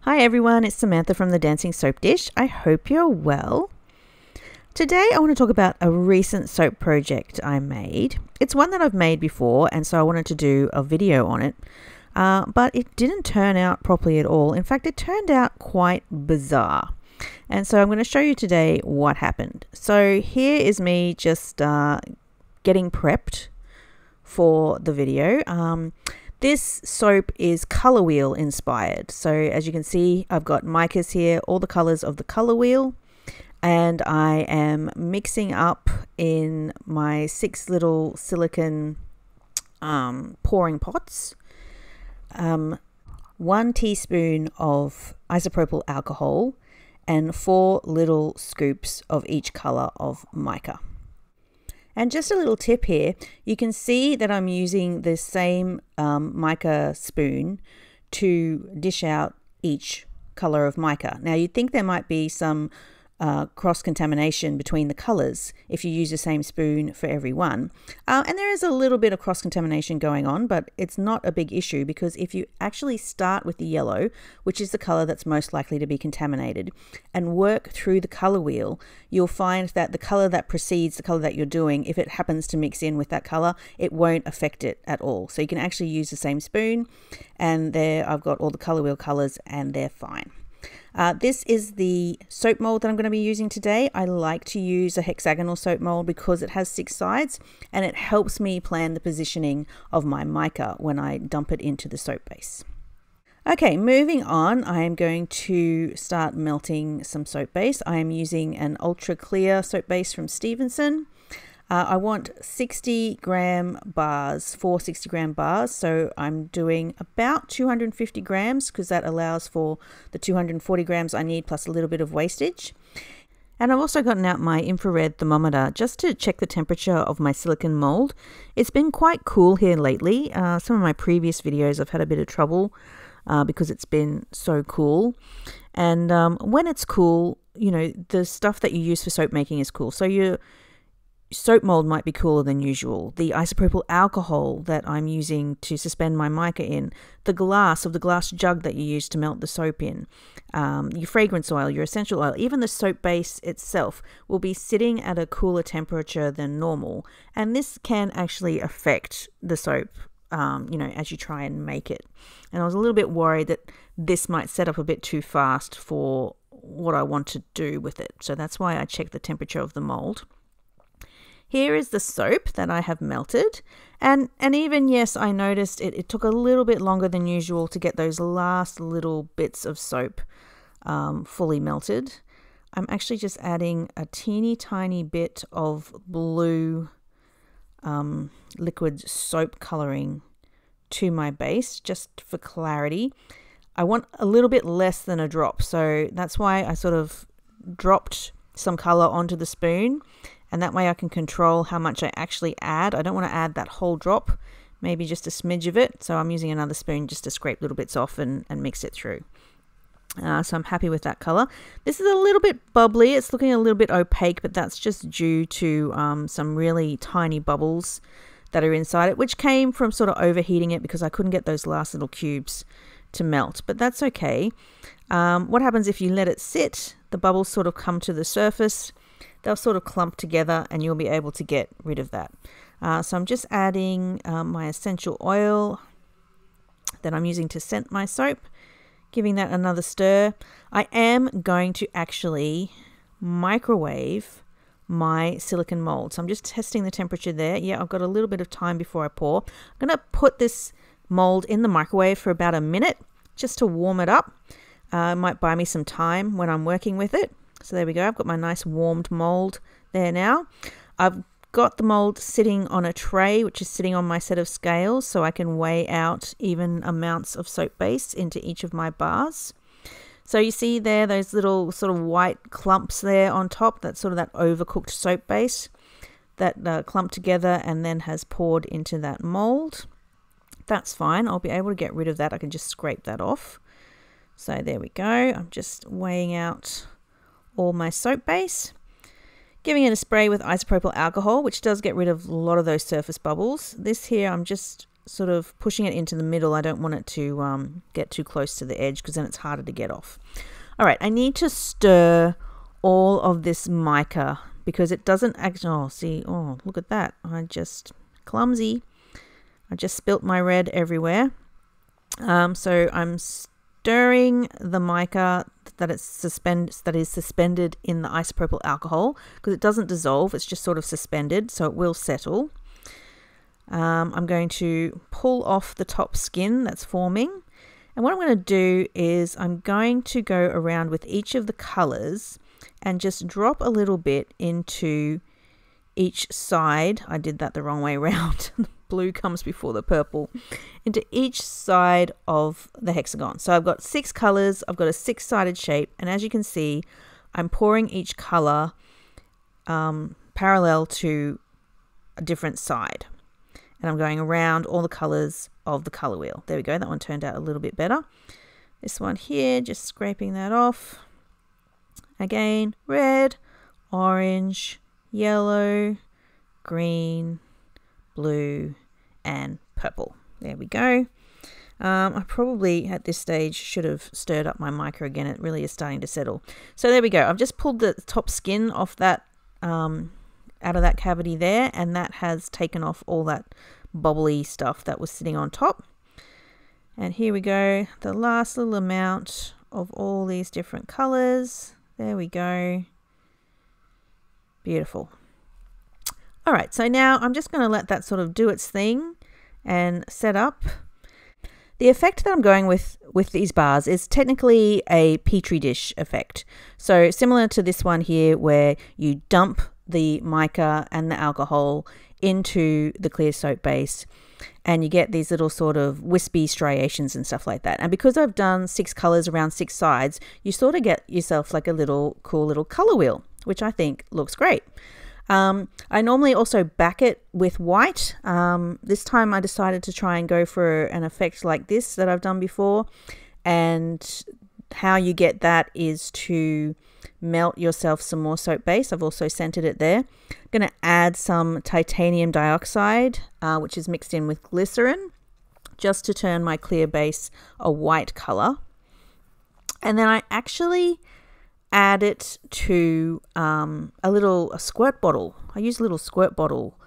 Hi everyone, it's Samantha from the Dancing Soap Dish. I hope you're well. Today I want to talk about a recent soap project I made. It's one that I've made before, and so I wanted to do a video on it, but it didn't turn out properly at all. In fact, it turned out quite bizarre. And so I'm going to show you today what happened. So here is me just getting prepped for the video. This soap is color wheel inspired. So as you can see, I've got micas here, all the colors of the color wheel, and I am mixing up in my 6 little silicone pouring pots 1 teaspoon of isopropyl alcohol and 4 little scoops of each color of mica. And just a little tip here, you can see that I'm using the same mica spoon to dish out each color of mica. Now you'd think there might be some cross-contamination between the colors if you use the same spoon for every one. And there is a little bit of cross-contamination going on, but it's not a big issue because if you actually start with the yellow, which is the color that's most likely to be contaminated, and work through the color wheel, you'll find that the color that precedes the color that you're doing, if it happens to mix in with that color, it won't affect it at all. So you can actually use the same spoon, and there I've got all the color wheel colors and they're fine. This is the soap mold that I'm going to be using today. I like to use a hexagonal soap mold because it has 6 sides and it helps me plan the positioning of my mica when I dump it into the soap base. Okay, moving on, I am going to start melting some soap base. I am using an ultra clear soap base from Stephenson. I want 60-gram bars, 4 60-gram bars, so I'm doing about 250 grams because that allows for the 240 grams I need plus a little bit of wastage. And I've also gotten out my infrared thermometer just to check the temperature of my silicone mold. It's been quite cool here lately. Some of my previous videos I've had a bit of trouble because it's been so cool. And when it's cool, you know, the stuff that you use for soap making is cool. So your soap mold might be cooler than usual. The isopropyl alcohol that I'm using to suspend my mica in, the glass jug that you use to melt the soap in, your fragrance oil, your essential oil, even the soap base itself will be sitting at a cooler temperature than normal. And this can actually affect the soap, you know, as you try and make it. And I was a little bit worried that this might set up a bit too fast for what I want to do with it. So that's why I checked the temperature of the mold. Here is the soap that I have melted, and even, yes, I noticed it took a little bit longer than usual to get those last little bits of soap fully melted. I'm actually just adding a teeny tiny bit of blue liquid soap coloring to my base just for clarity. I want a little bit less than a drop, so that's why I sort of dropped some color onto the spoon. And that way I can control how much I actually add. I don't want to add that whole drop, maybe just a smidge of it. So I'm using another spoon just to scrape little bits off and mix it through. So I'm happy with that color. This is a little bit bubbly. It's looking a little bit opaque, but that's just due to some really tiny bubbles that are inside it, which came from sort of overheating it because I couldn't get those last little cubes to melt. But that's okay. What happens if you let it sit? The bubbles sort of come to the surface. They'll sort of clump together and you'll be able to get rid of that. So I'm just adding my essential oil that I'm using to scent my soap, giving that another stir. I am going to actually microwave my silicone mold. So I'm just testing the temperature there. Yeah, I've got a little bit of time before I pour. I'm going to put this mold in the microwave for about a minute just to warm it up. It might buy me some time when I'm working with it. So there we go. I've got my nice warmed mold there now. I've got the mold sitting on a tray, which is sitting on my set of scales, so I can weigh out even amounts of soap base into each of my bars. So you see there those little sort of white clumps there on top. That's sort of that overcooked soap base that clumped together and then has poured into that mold. That's fine. I'll be able to get rid of that. I can just scrape that off. So there we go. I'm just weighing out all my soap base, giving it a spray with isopropyl alcohol, which does get rid of a lot of those surface bubbles. This here I'm just sort of pushing it into the middle. I don't want it to get too close to the edge because then it's harder to get off. All right, I need to stir all of this mica because it doesn't actually, oh, see, oh, look at that. Clumsy. I just spilt my red everywhere. So I'm stirring the mica that is suspended in the isopropyl alcohol because it doesn't dissolve, it's just sort of suspended, so it will settle. I'm going to pull off the top skin that's forming, and what I'm going to do is I'm going to go around with each of the colors and just drop a little bit into each side. I did that the wrong way around. Blue comes before the purple. Into each side of the hexagon. So I've got 6 colors, I've got a 6-sided shape, and as you can see, I'm pouring each color parallel to a different side. And I'm going around all the colors of the color wheel. There we go, that one turned out a little bit better. This one here, just scraping that off. Again, red, orange, yellow, green, blue, and purple. There we go. I probably at this stage should have stirred up my mica again. It really is starting to settle. So there we go. I've just pulled the top skin off that, out of that cavity there, and that has taken off all that bubbly stuff that was sitting on top. And here we go. The last little amount of all these different colors. There we go. Beautiful. All right, so now I'm just going to let that sort of do its thing and set up. The effect that I'm going with these bars is technically a Petri dish effect. So similar to this one here where you dump the mica and the alcohol into the clear soap base and you get these little sort of wispy striations and stuff like that. And because I've done 6 colors around 6 sides, you sort of get yourself like a little cool little color wheel, which I think looks great. I normally also back it with white. This time I decided to try and go for an effect like this that I've done before. And how you get that is to melt yourself some more soap base. I've also scented it there. I'm going to add some titanium dioxide, which is mixed in with glycerin, just to turn my clear base a white color. And then I actually add it to a squirt bottle. I use a little squirt bottle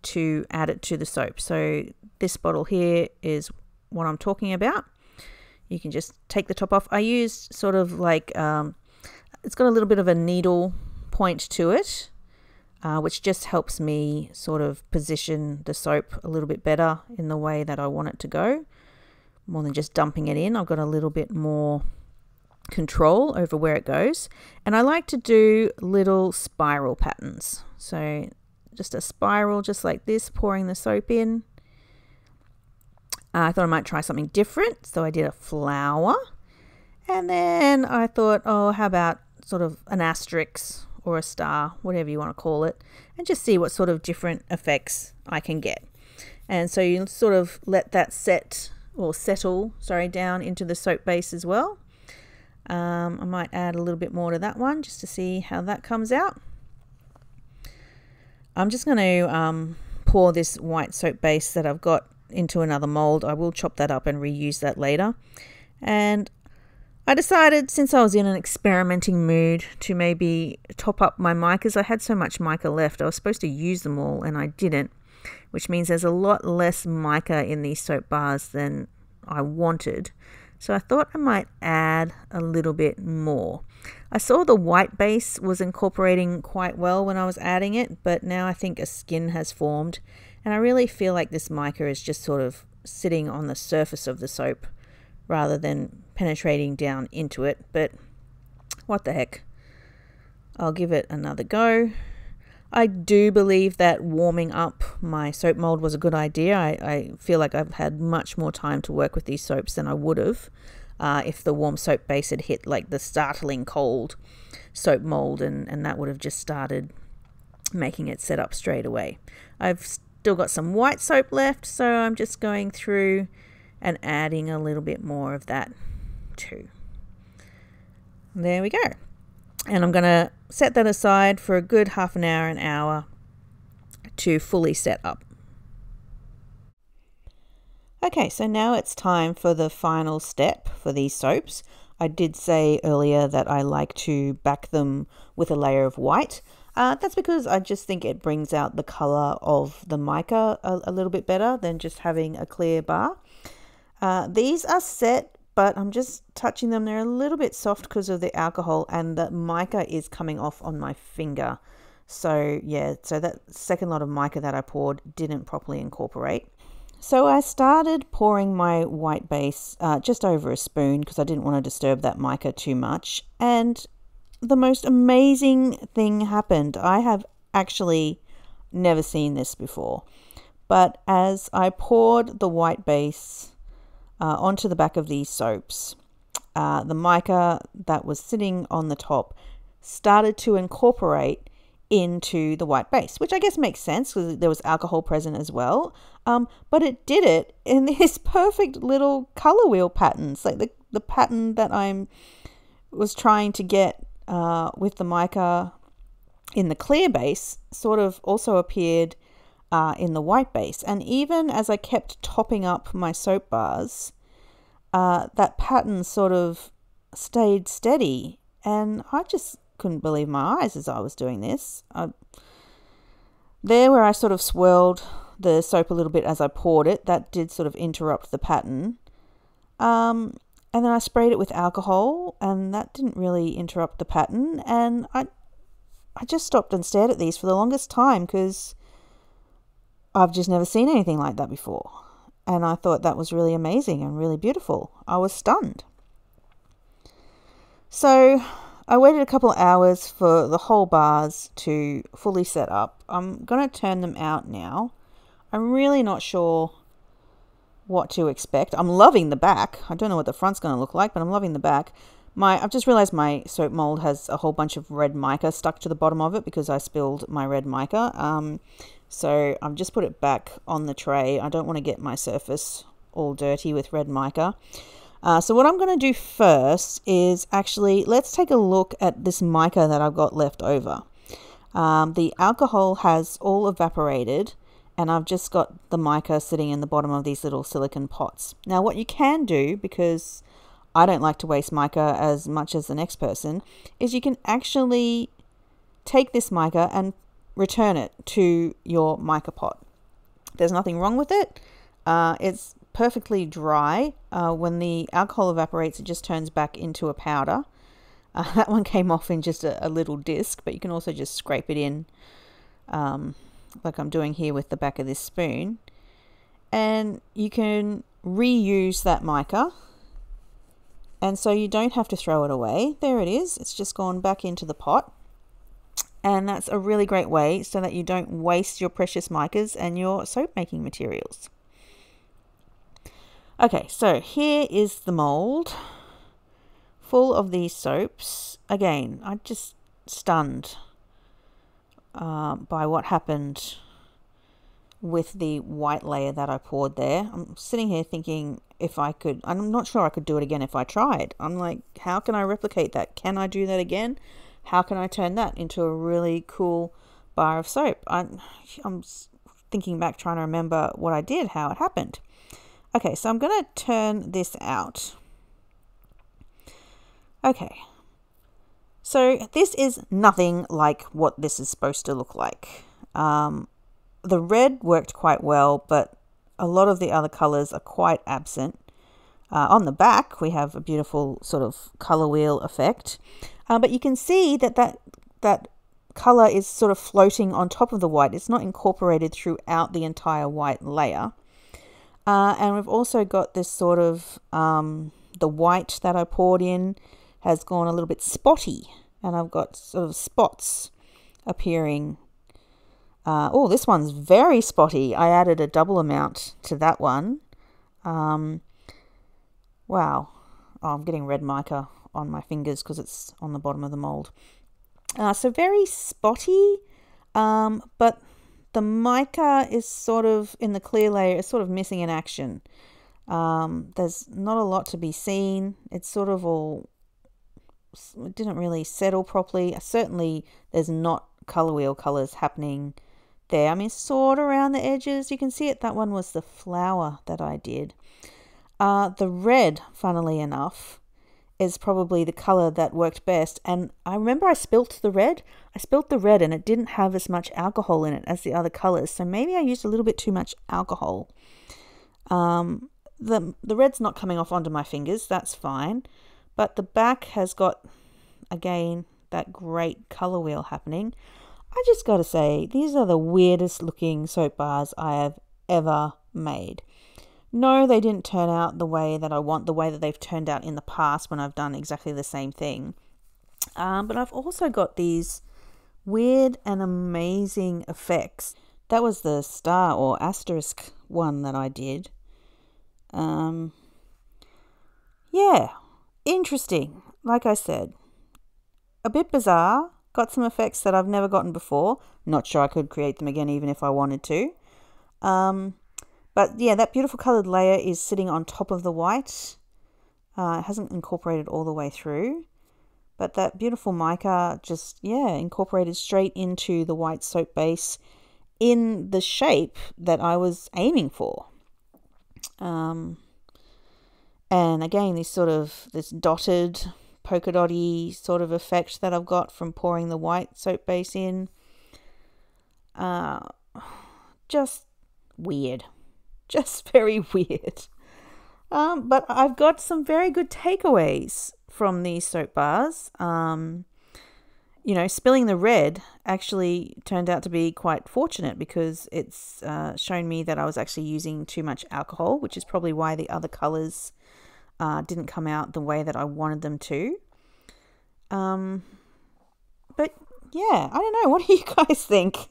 to add it to the soap. So this bottle here is what I'm talking about. You can just take the top off. I use sort of like, it's got a little bit of a needle point to it, which just helps me sort of position the soap a little bit better in the way that I want it to go. More than just dumping it in, I've got a little bit more control over where it goes, and I like to do little spiral patterns. So just a spiral just like this, pouring the soap in. I thought I might try something different, so I did a flower, and then I thought, oh, how about sort of an asterisk or a star, whatever you want to call it, and just see what sort of different effects I can get. And so you sort of let that settle down into the soap base as well. I might add a little bit more to that one just to see how that comes out. I'm just going to pour this white soap base that I've got into another mold. I will chop that up and reuse that later. And I decided, since I was in an experimenting mood, to maybe top up my micas. I had so much mica left. I was supposed to use them all and I didn't, which means there's a lot less mica in these soap bars than I wanted. So I thought I might add a little bit more. I saw the white base was incorporating quite well when I was adding it, but now I think a skin has formed, and I really feel like this mica is just sort of sitting on the surface of the soap rather than penetrating down into it. But what the heck, I'll give it another go. I do believe that warming up my soap mold was a good idea. I feel like I've had much more time to work with these soaps than I would have if the warm soap base had hit like the startling cold soap mold, and that would have just started making it set up straight away. I've still got some white soap left, so I'm just going through and adding a little bit more of that too. There we go. And I'm going to set that aside for a good half an hour to fully set up. Okay, so now it's time for the final step for these soaps. I did say earlier that I like to back them with a layer of white. That's because I just think it brings out the color of the mica a little bit better than just having a clear bar. These are set, but I'm just touching them. They're a little bit soft because of the alcohol, and the mica is coming off on my finger. So yeah, so that second lot of mica that I poured didn't properly incorporate. So I started pouring my white base just over a spoon because I didn't want to disturb that mica too much. And the most amazing thing happened. I have actually never seen this before. But as I poured the white base onto the back of these soaps, the mica that was sitting on the top started to incorporate into the white base, which I guess makes sense because there was alcohol present as well. But it did it in these perfect little color wheel patterns, like the pattern that I was trying to get with the mica in the clear base sort of also appeared in the white base. And even as I kept topping up my soap bars, that pattern sort of stayed steady, and I just couldn't believe my eyes as I was doing this. There where I sort of swirled the soap a little bit as I poured it, that did sort of interrupt the pattern. And then I sprayed it with alcohol, and that didn't really interrupt the pattern. And I just stopped and stared at these for the longest time because I've just never seen anything like that before. And I thought that was really amazing and really beautiful. I was stunned. So I waited a couple of hours for the whole bars to fully set up. I'm going to turn them out now. I'm really not sure what to expect. I'm loving the back. I don't know what the front's going to look like, but I'm loving the back. I've just realized my soap mold has a whole bunch of red mica stuck to the bottom of it because I spilled my red mica. So I've just put it back on the tray. I don't want to get my surface all dirty with red mica. So what I'm going to do first is actually, let's take a look at this mica that I've got left over. The alcohol has all evaporated, and I've just got the mica sitting in the bottom of these little silicone pots. Now what you can do, because I don't like to waste mica as much as the next person, is you can actually take this mica and return it to your mica pot. There's nothing wrong with it. It's perfectly dry. When the alcohol evaporates, it just turns back into a powder. That one came off in just a little disc, but you can also just scrape it in like I'm doing here with the back of this spoon. And you can reuse that mica, and so you don't have to throw it away. There it is. It's just gone back into the pot. And that's a really great way so that you don't waste your precious micas and your soap making materials. Okay, so here is the mold full of these soaps. Again, I'm just stunned by what happened with the white layer that I poured there. I'm sitting here thinking if I could, I'm not sure I could do it again if I tried. I'm like, how can I replicate that? Can I do that again? How can I turn that into a really cool bar of soap? I'm thinking back, trying to remember what I did, how it happened. Okay, so I'm going to turn this out. Okay, so this is nothing like what this is supposed to look like. The red worked quite well, but a lot of the other colors are quite absent. On the back, we have a beautiful sort of color wheel effect. But you can see that color is sort of floating on top of the white. It's not incorporated throughout the entire white layer. And we've also got this sort of, the white that I poured in has gone a little bit spotty. And I've got sort of spots appearing. Oh, this one's very spotty. I added a double amount to that one. Wow. Oh, I'm getting red mica on my fingers because it's on the bottom of the mold. So very spotty, but the mica is sort of, in the clear layer, is sort of missing in action. There's not a lot to be seen. It's sort of all, it didn't really settle properly. Certainly there's not color wheel colors happening there. I mean, sort of around the edges. You can see it. That one was the flower that I did. The red, funnily enough, is probably the color that worked best. And I remember I spilt the red. I spilt the red and it didn't have as much alcohol in it as the other colors. So maybe I used a little bit too much alcohol. The red's not coming off onto my fingers. That's fine. But the back has got, again, that great color wheel happening. I just got to say, these are the weirdest looking soap bars I have ever made. No, they didn't turn out the way that I want, the way that they've turned out in the past when I've done exactly the same thing. But I've also got these weird and amazing effects. That was the star or asterisk one that I did. Yeah, interesting. Like I said, a bit bizarre. Got some effects that I've never gotten before. Not sure I could create them again even if I wanted to. But yeah, that beautiful coloured layer is sitting on top of the white. It hasn't incorporated all the way through. But that beautiful mica just, yeah, incorporated straight into the white soap base in the shape that I was aiming for. And again, this dotted, polka dotty sort of effect that I've got from pouring the white soap base in. Just weird. Just very weird. But I've got some very good takeaways from these soap bars. You know, spilling the red actually turned out to be quite fortunate because it's shown me that I was actually using too much alcohol, which is probably why the other colors didn't come out the way that I wanted them to. But yeah, I don't know. What do you guys think?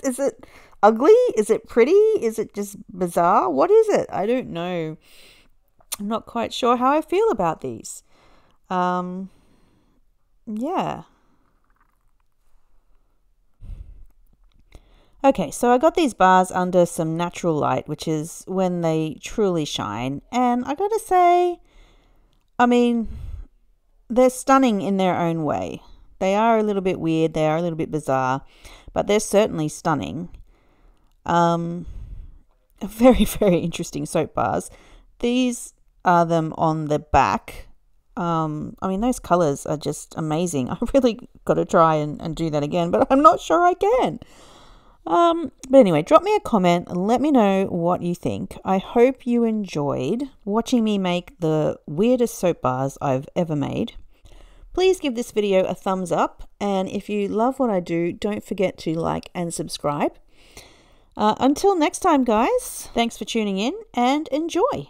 Is it ugly? Is it pretty? Is it just bizarre? What is it? I don't know. I'm not quite sure how I feel about these. Yeah. Okay, so I got these bars under some natural light, which is when they truly shine. And I gotta say, I mean, they're stunning in their own way. They are a little bit weird, they are a little bit bizarre, but they're certainly stunning. Very, very interesting soap bars. These are them on the back. I mean, those colors are just amazing. I really got to try and do that again, but I'm not sure I can. But anyway, drop me a comment and let me know what you think. I hope you enjoyed watching me make the weirdest soap bars I've ever made. Please give this video a thumbs up, and if you love what I do, don't forget to like and subscribe. Until next time, guys, thanks for tuning in and enjoy.